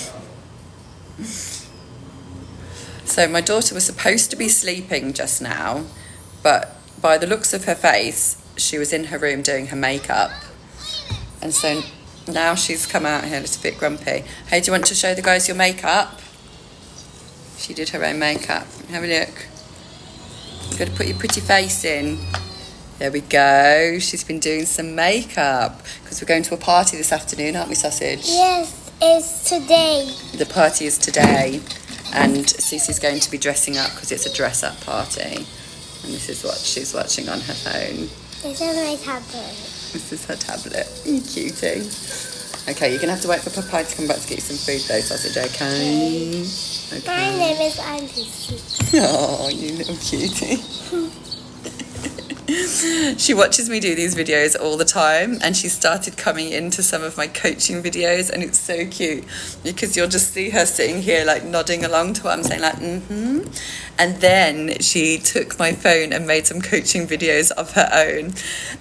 So my daughter was supposed to be sleeping just now, but by the looks of her face, she was in her room doing her makeup. And so now she's come out here a little bit grumpy. Hey, do you want to show the guys your makeup? She did her own makeup. Have a look. You've got to put your pretty face in. There we go. She's been doing some makeup because we're going to a party this afternoon, aren't we, Sausage? Yes, it's today. The party is today, and Cece's going to be dressing up because it's a dress-up party. And this is what she's watching on her phone. This is my tablet. This is her tablet. You cutie. Okay, you're going to have to wait for Papa to come back to get you some food though, Sausage, okay? Okay. My name is Auntie. Oh, you little cutie. She watches me do these videos all the time, and she started coming into some of my coaching videos, and it's so cute because you'll just see her sitting here nodding along to what I'm saying, and then she took my phone and made some coaching videos of her own,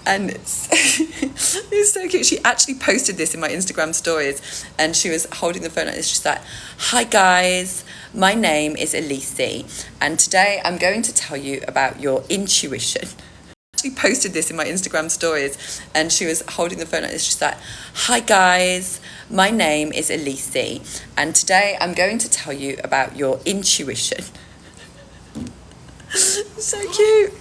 and it's so cute. She actually posted this in my Instagram stories, and she was holding the phone like this. She's like, "Hi guys, My name is Elise, and today I'm going to tell you about your intuition. I actually posted this in my Instagram stories, and she was holding the phone like this. She's like, "Hi guys, my name is Elise, and today I'm going to tell you about your intuition." So cute.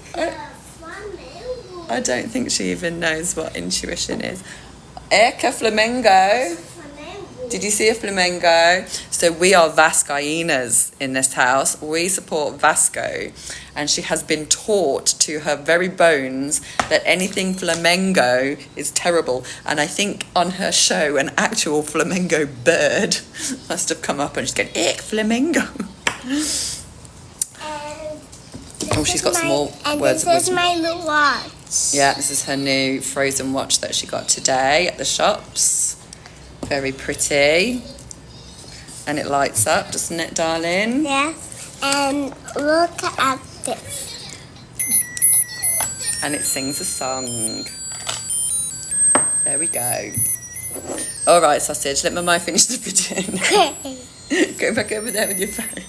I don't think she even knows what intuition is. Eka flamingo. Did you see a flamingo? So we are Vascaínas in this house. We support Vasco. And she has been taught to her very bones that anything flamengo is terrible. And I think on her show, an actual flamingo bird must have come up and she's going, "Ek flamingo." Oh, she's got some more words. And this is my little watch. Yeah, this is her new Frozen watch that she got today at the shops. Very pretty. And it lights up, doesn't it, darling? Yes. And look at this. And it sings a song. There we go. All right, sausage, let Mama finish the video. Go back over there with your phone.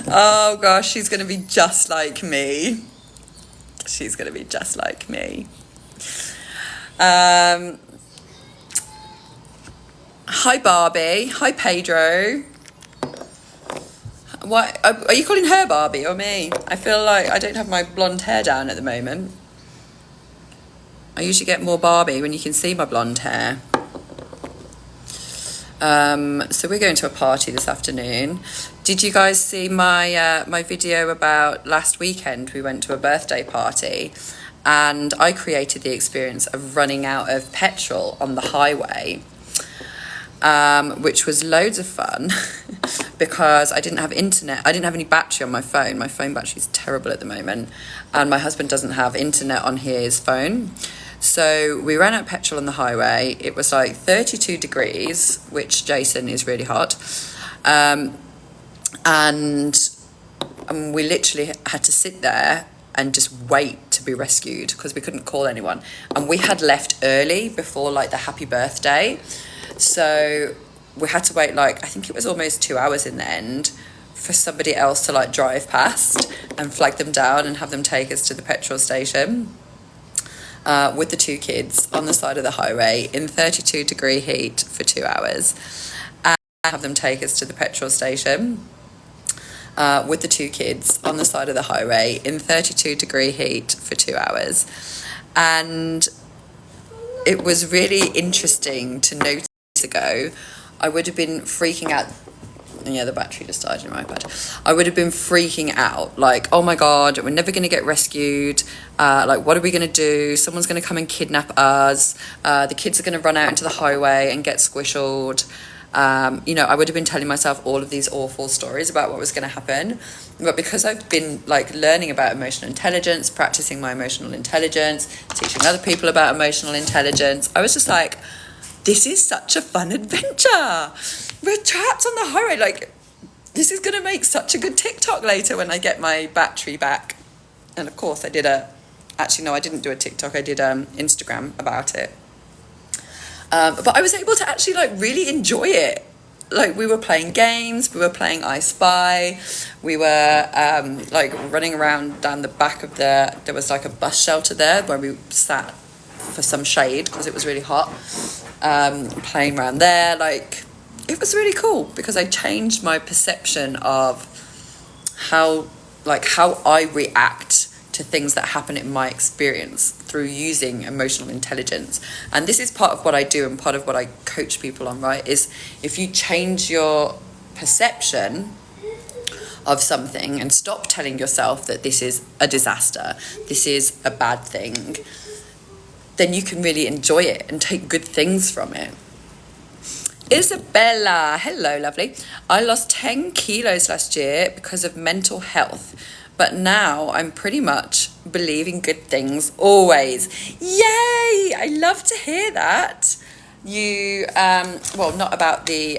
Oh gosh, she's going to be just like me. She's going to be just like me. Hi Barbie. Hi Pedro. What are you calling her Barbie or me? I feel like I don't have my blonde hair down at the moment. I usually get more Barbie when you can see my blonde hair. So we're going to a party this afternoon. Did you guys see my my video about last weekend? We went to a birthday party and I created the experience of running out of petrol on the highway, which was loads of fun because I didn't have internet. I didn't have any battery on my phone. My phone battery is terrible at the moment, and my husband doesn't have internet on his phone. So we ran out of petrol on the highway. It was like 32 degrees, which Jason is really hot. And we literally had to sit there and just wait to be rescued because we couldn't call anyone. And we had left early before like the happy birthday. So we had to wait like, I think it was almost 2 hours in the end for somebody else to like drive past and flag them down and have them take us to the petrol station. With the two kids on the side of the highway in 32 degree heat for 2 hours, and have them take us to the petrol station with the two kids on the side of the highway in 32 degree heat for 2 hours. And it was really interesting to notice ago, I would have been freaking out. Yeah, the battery just died in my iPad. I would have been freaking out, like, oh my God, we're never going to get rescued. Like, what are we going to do? Someone's going to come and kidnap us. The kids are going to run out into the highway and get squished. You know, I would have been telling myself all of these awful stories about what was going to happen. But because I've been, like, learning about emotional intelligence, practicing my emotional intelligence, teaching other people about emotional intelligence, I was just like, this is such a fun adventure. We're trapped on the highway. Like, this is going to make such a good TikTok later when I get my battery back. And of course I did actually no, I didn't do a TikTok. I did Instagram about it. But I was able to actually like really enjoy it. Like we were playing games, we were playing I Spy, we were like running around down the back of there was like a bus shelter there where we sat for some shade because it was really hot, playing around there. Like it was really cool because I changed my perception of how I react to things that happen in my experience through using emotional intelligence. And this is part of what I do and part of what I coach people on, right? Is if you change your perception of something and stop telling yourself that this is a disaster, this is a bad thing, then you can really enjoy it and take good things from it. Isabella, hello, lovely. I lost 10 kilos last year because of mental health, but now I'm pretty much believing good things always. Yay! I love to hear that. You, well, not about the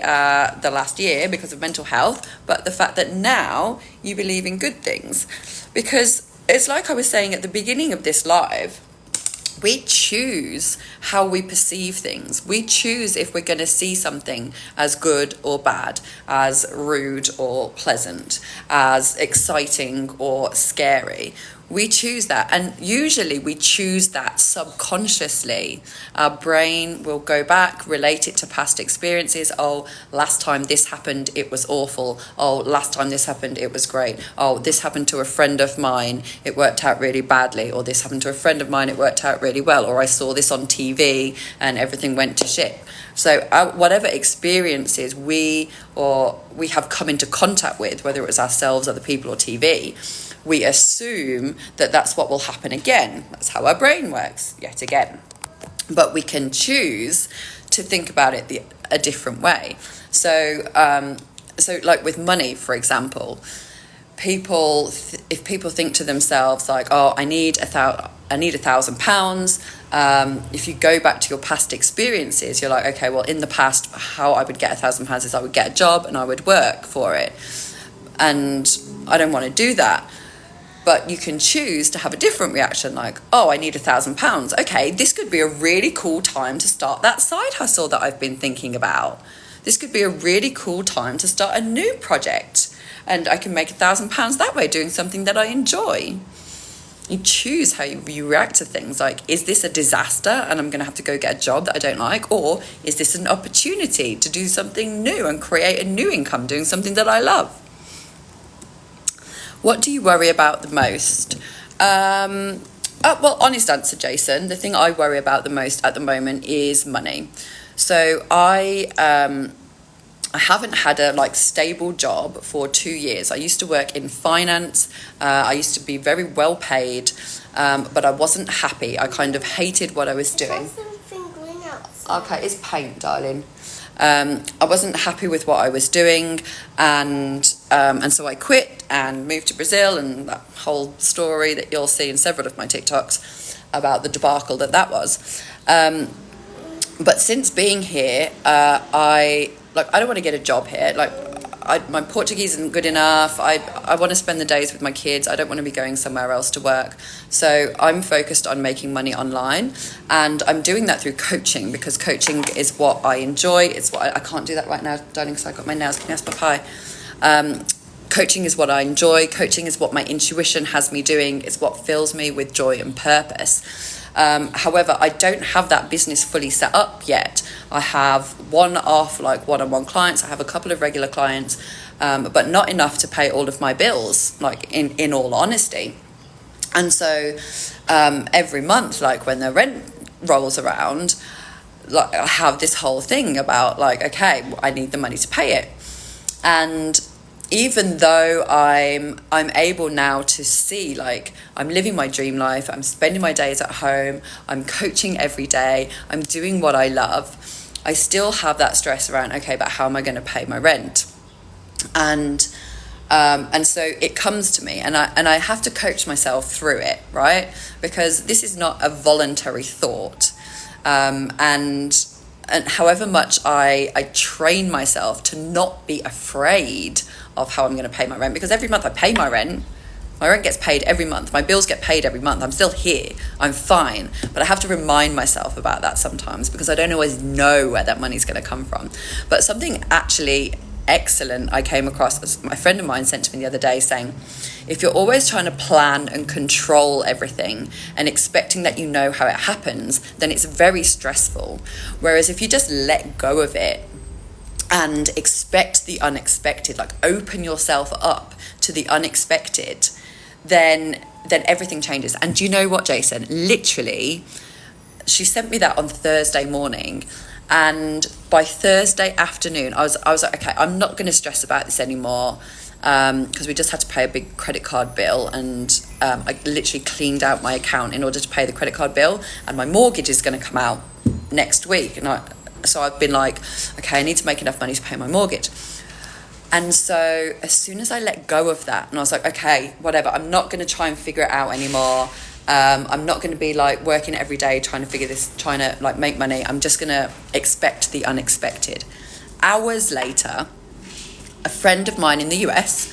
last year because of mental health, but the fact that now you believe in good things. Because it's like I was saying at the beginning of this live, we choose how we perceive things. We choose if we're going to see something as good or bad, as rude or pleasant, as exciting or scary. We choose that, and usually we choose that subconsciously. Our brain will go back, relate it to past experiences. Oh, last time this happened, it was awful. Oh, last time this happened, it was great. Oh, this happened to a friend of mine, it worked out really badly. Or this happened to a friend of mine, it worked out really well. Or I saw this on TV and everything went to shit. So whatever experiences we have come into contact with, whether it was ourselves, other people, or TV, we assume that that's what will happen again. That's how our brain works, yet again. But we can choose to think about it a different way. So like with money, for example, if people think to themselves like, oh, I need £1,000. If you go back to your past experiences, you're like, okay, well, in the past, how I would get £1,000 is I would get a job and I would work for it. And I don't want to do that. But you can choose to have a different reaction, like, oh, I need £1,000. Okay, this could be a really cool time to start that side hustle that I've been thinking about. This could be a really cool time to start a new project. And I can make £1,000 that way, doing something that I enjoy. You choose how you react to things. Like, is this a disaster and I'm going to have to go get a job that I don't like? Or is this an opportunity to do something new and create a new income doing something that I love? What do you worry about the most? Well, honest answer, Jason. The thing I worry about the most at the moment is money. So I haven't had a stable job for 2 years. I used to work in finance. I used to be very well paid, but I wasn't happy. I kind of hated what I was doing. Okay, it's paint, darling. I wasn't happy with what I was doing, and so I quit and moved to Brazil, and that whole story that you'll see in several of my TikToks about the debacle that was. But since being here, I don't want to get a job here. My Portuguese isn't good enough. I want to spend the days with my kids. I don't want to be going somewhere else to work. So I'm focused on making money online, and I'm doing that through coaching, because coaching is what I enjoy. It's what I can't do that right now, darling, because I got my nails. Can you ask Papai? Coaching is what I enjoy. Coaching is what my intuition has me doing. It's what fills me with joy and purpose. However, I don't have that business fully set up yet. I have one-on-one clients. I have a couple of regular clients, but not enough to pay all of my bills, in all honesty. And so every month, when the rent rolls around, I have this whole thing about okay, I need the money to pay it. And even though I'm able now to see, I'm living my dream life, I'm spending my days at home, I'm coaching every day, I'm doing what I love, I still have that stress around, okay, but how am I going to pay my rent? And so it comes to me, and I have to coach myself through it, right? Because this is not a voluntary thought. And however much I train myself to not be afraid of how I'm going to pay my rent, because every month I pay my rent gets paid every month, my bills get paid every month, I'm still here, I'm fine, but I have to remind myself about that sometimes, because I don't always know where that money's going to come from. But something actually excellent I came across, my friend of mine sent to me the other day, saying, if you're always trying to plan and control everything and expecting that you know how it happens, then it's very stressful. Whereas if you just let go of it and expect the unexpected, open yourself up to the unexpected, then everything changes. And do you know what, Jason? Literally, she sent me that on Thursday morning, and by Thursday afternoon, I was like, okay, I'm not going to stress about this anymore, because we just had to pay a big credit card bill, and I literally cleaned out my account in order to pay the credit card bill, and my mortgage is going to come out next week, so I've been like, okay, I need to make enough money to pay my mortgage. And so as soon as I let go of that, and I was like, okay, whatever, I'm not going to try and figure it out anymore. I'm not going to be working every day trying to make money. I'm just going to expect the unexpected. Hours later, a friend of mine in the US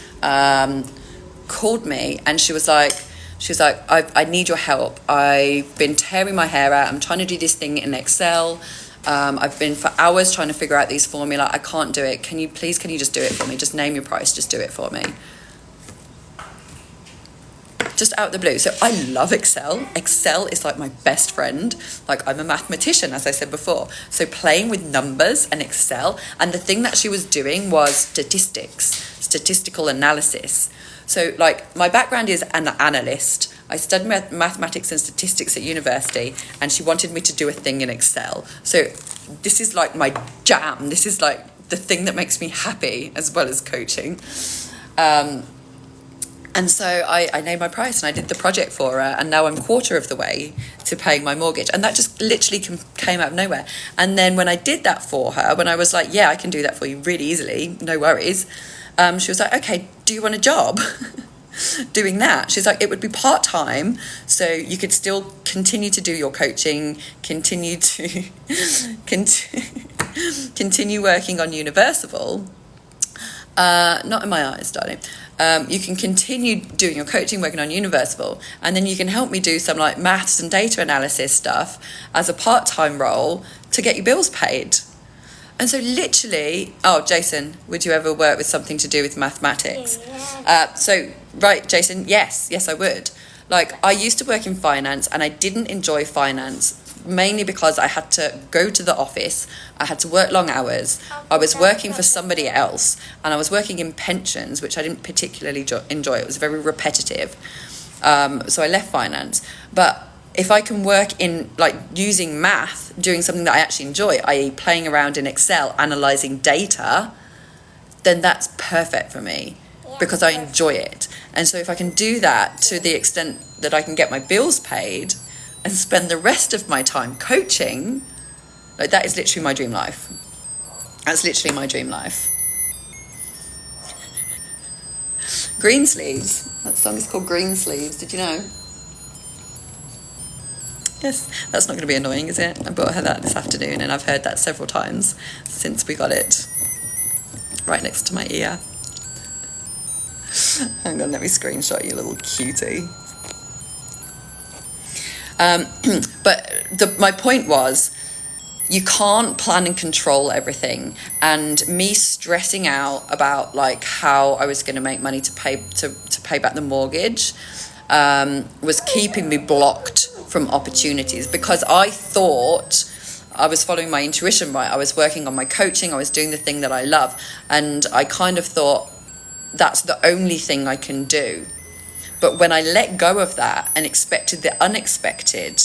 called me, and she was like, She was like, I need your help. I've been tearing my hair out. I'm trying to do this thing in Excel. I've been for hours trying to figure out these formula. I can't do it. Can you just do it for me? Just name your price. Just do it for me. Just out of the blue. So I love Excel. Excel is like my best friend. Like, I'm a mathematician, as I said before. So playing with numbers and Excel, and the thing that she was doing was statistical analysis. So like, my background is an analyst. I studied mathematics and statistics at university, and she wanted me to do a thing in Excel. So this is like my jam. This is like the thing that makes me happy, as well as coaching. And so I named my price and I did the project for her, and now I'm quarter of the way to paying my mortgage. And that just literally came out of nowhere. And then when I did that for her, when I was like, yeah, I can do that for you really easily, no worries, she was like, okay, do you want a job doing that? She's like, it would be part-time, so you could still continue to do your coaching, continue working on Universal. Not in my eyes, darling. You can continue doing your coaching, working on Universal, and then you can help me do some like maths and data analysis stuff as a part-time role to get your bills paid. And so literally, oh, Jason, would you ever work with something to do with mathematics? Yeah. Right, Jason, yes, I would. Like, I used to work in finance, and I didn't enjoy finance, mainly because I had to go to the office, I had to work long hours, I was working for somebody else, and I was working in pensions, which I didn't particularly enjoy. It was very repetitive. So I left finance. But if I can work in, like, using math, doing something that I actually enjoy, i.e. playing around in Excel, analysing data, then that's perfect for me, because I enjoy it. And so if I can do that to the extent that I can get my bills paid and spend the rest of my time coaching, like, that is literally my dream life. That's literally my dream life. Green Sleeves. That song is called Green Sleeves. Did you know? Yes, that's not going to be annoying, is it? I brought her that this afternoon, and I've heard that several times since we got it right next to my ear. Hang on, let me screenshot you, little cutie. But my point was, you can't plan and control everything. And me stressing out about like how I was going to make money to pay back the mortgage was keeping me blocked from opportunities, because I thought I was following my intuition right. I was working on my coaching, I was doing the thing that I love, and I kind of thought that's the only thing I can do. But when I let go of that and expected the unexpected,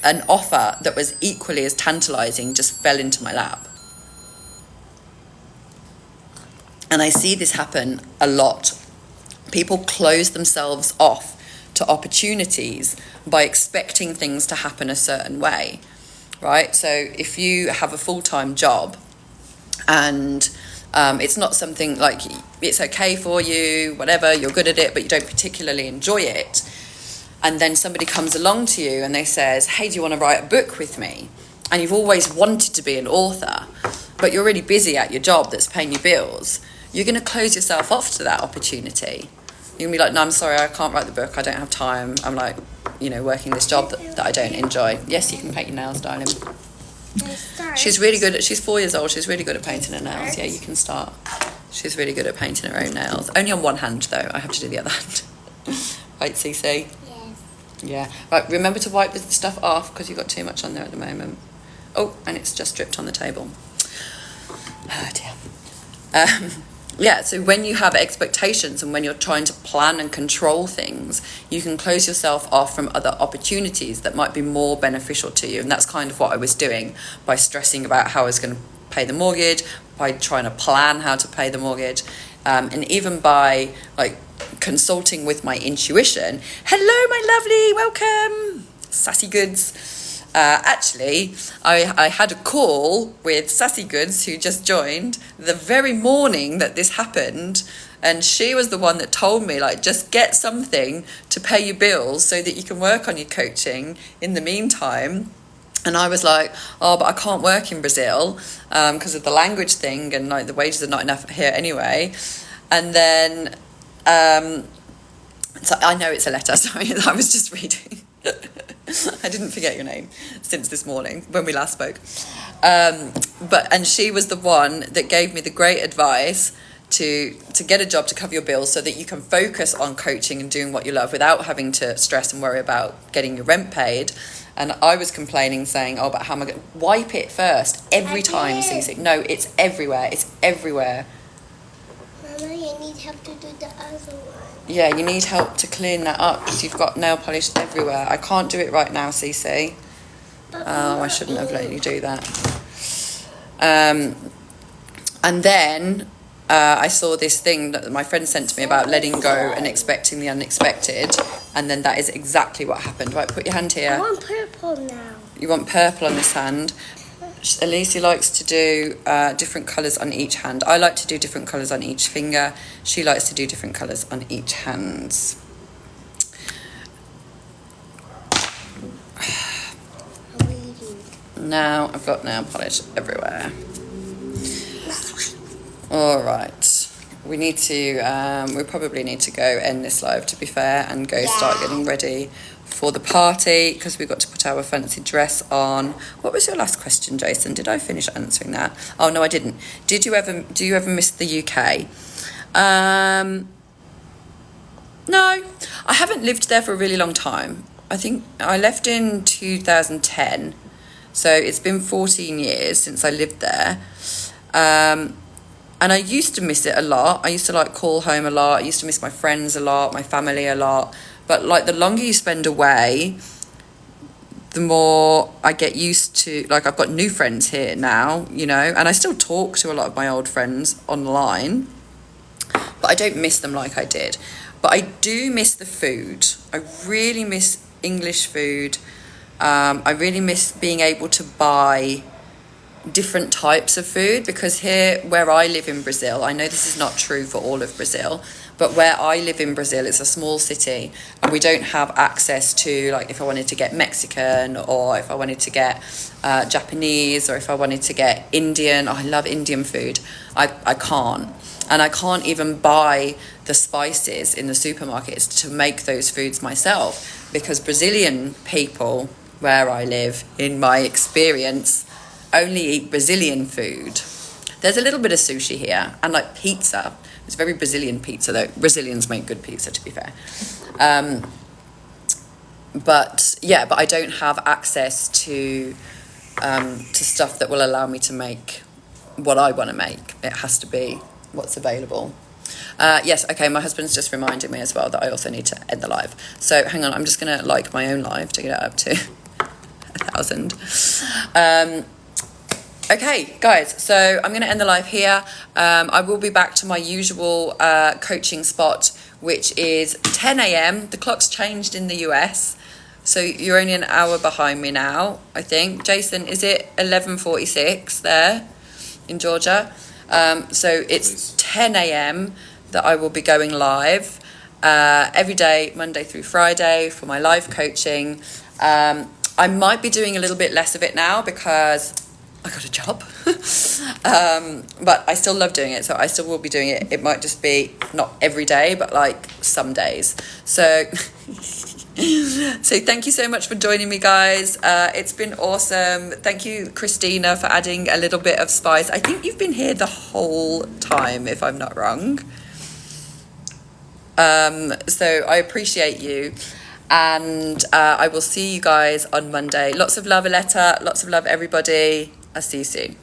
an offer that was equally as tantalizing just fell into my lap. And I see this happen a lot. People close themselves off to opportunities by expecting things to happen a certain way, right? So if you have a full-time job and it's not something like, it's okay for you, whatever, you're good at it, but you don't particularly enjoy it, and then somebody comes along to you and they says, hey, do you want to write a book with me? And you've always wanted to be an author, but you're really busy at your job that's paying your bills, you're going to close yourself off to that opportunity. You're going to be like, no, I'm sorry, I can't write the book, I don't have time, I'm like, working this job that I don't enjoy. Yes, you can paint your nails, darling. She's really good she's 4 years old, she's really good at painting her nails. Yeah, you can start. She's really good at painting her own nails. Only on one hand, though, I have to do the other hand. Right, Cece? Yes. Yeah. Right, remember to wipe the stuff off, because you've got too much on there at the moment. Oh, and it's just dripped on the table. Oh, dear. Yeah, so when you have expectations and when you're trying to plan and control things, you can close yourself off from other opportunities that might be more beneficial to you. And that's kind of what I was doing by stressing about how I was going to pay the mortgage, by trying to plan how to pay the mortgage, and even by like consulting with my intuition. Hello, my lovely, welcome, Sassy Goods. Actually, I had a call with Sassy Goods, who just joined, the very morning that this happened, and she was the one that told me, like, just get something to pay your bills so that you can work on your coaching in the meantime. And I was like, oh, but I can't work in Brazil because of the language thing, and like the wages are not enough here anyway. And then So I know it's a letter, sorry, I was just reading. I didn't forget your name since this morning when we last spoke. And she was the one that gave me the great advice to get a job to cover your bills so that you can focus on coaching and doing what you love without having to stress and worry about getting your rent paid. And I was complaining, saying, oh, but how am I going to wipe it first every time, Cece? No, it's everywhere. It's everywhere. Mama, you need help to do the other one. Yeah, you need help to clean that up because you've got nail polish everywhere. I can't do it right now, Cece. Oh, I shouldn't have let you do that. And then I saw this thing that my friend sent to me about letting go and expecting the unexpected. And then that is exactly what happened. Right, put your hand here. I want purple now. You want purple on this hand. Elise likes to do different colours on each hand. I like to do different colours on each finger. She likes to do different colours on each hand. Now I've got nail polish everywhere. All right. We probably need to go end this live, to be fair, and go start getting ready for the party because we've got to put our fancy dress on. What was your last question, Jason? Did I finish answering that? Oh no, I didn't. Do you ever miss the UK? No, I haven't lived there for a really long time. I think I left in 2010, so it's been 14 years since I lived there. And I used to miss it a lot. I used to call home a lot. I used to miss my friends a lot, my family a lot. But the longer you spend away, the more I get used to, I've got new friends here now, and I still talk to a lot of my old friends online, but I don't miss them like I did. But I do miss the food. I really miss English food. I really miss being able to buy different types of food, because here where I live in Brazil, I know this is not true for all of Brazil, but where I live in Brazil, it's a small city and we don't have access to, if I wanted to get Mexican or if I wanted to get Japanese or if I wanted to get Indian. I love Indian food. I can't. And I can't even buy the spices in the supermarkets to make those foods myself, because Brazilian people where I live, in my experience, only eat Brazilian food. There's a little bit of sushi here and pizza. It's very Brazilian pizza, though. Brazilians make good pizza, to be fair. But I don't have access to stuff that will allow me to make what I want to make. It has to be what's available. Yes, okay, my husband's just reminded me as well that I also need to end the live. So hang on, I'm just going to like my own live to get it up to 1,000. Okay, guys, so I'm going to end the live here. I will be back to my usual coaching spot, which is 10 a.m. The clock's changed in the US, so you're only an hour behind me now, I think. Jason, is it 11:46 there in Georgia? So it's 10 a.m. that I will be going live every day, Monday through Friday, for my live coaching. I might be doing a little bit less of it now because I got a job, but I still love doing it, so I still will be doing it. It might just be not every day, but some days. So thank you so much for joining me, guys. It's been awesome. Thank you, Christina, for adding a little bit of spice. I think you've been here the whole time, if I'm not wrong. So I appreciate you. And I will see you guys on Monday. Lots of love, Aletta. Lots of love, everybody. I'll see you soon.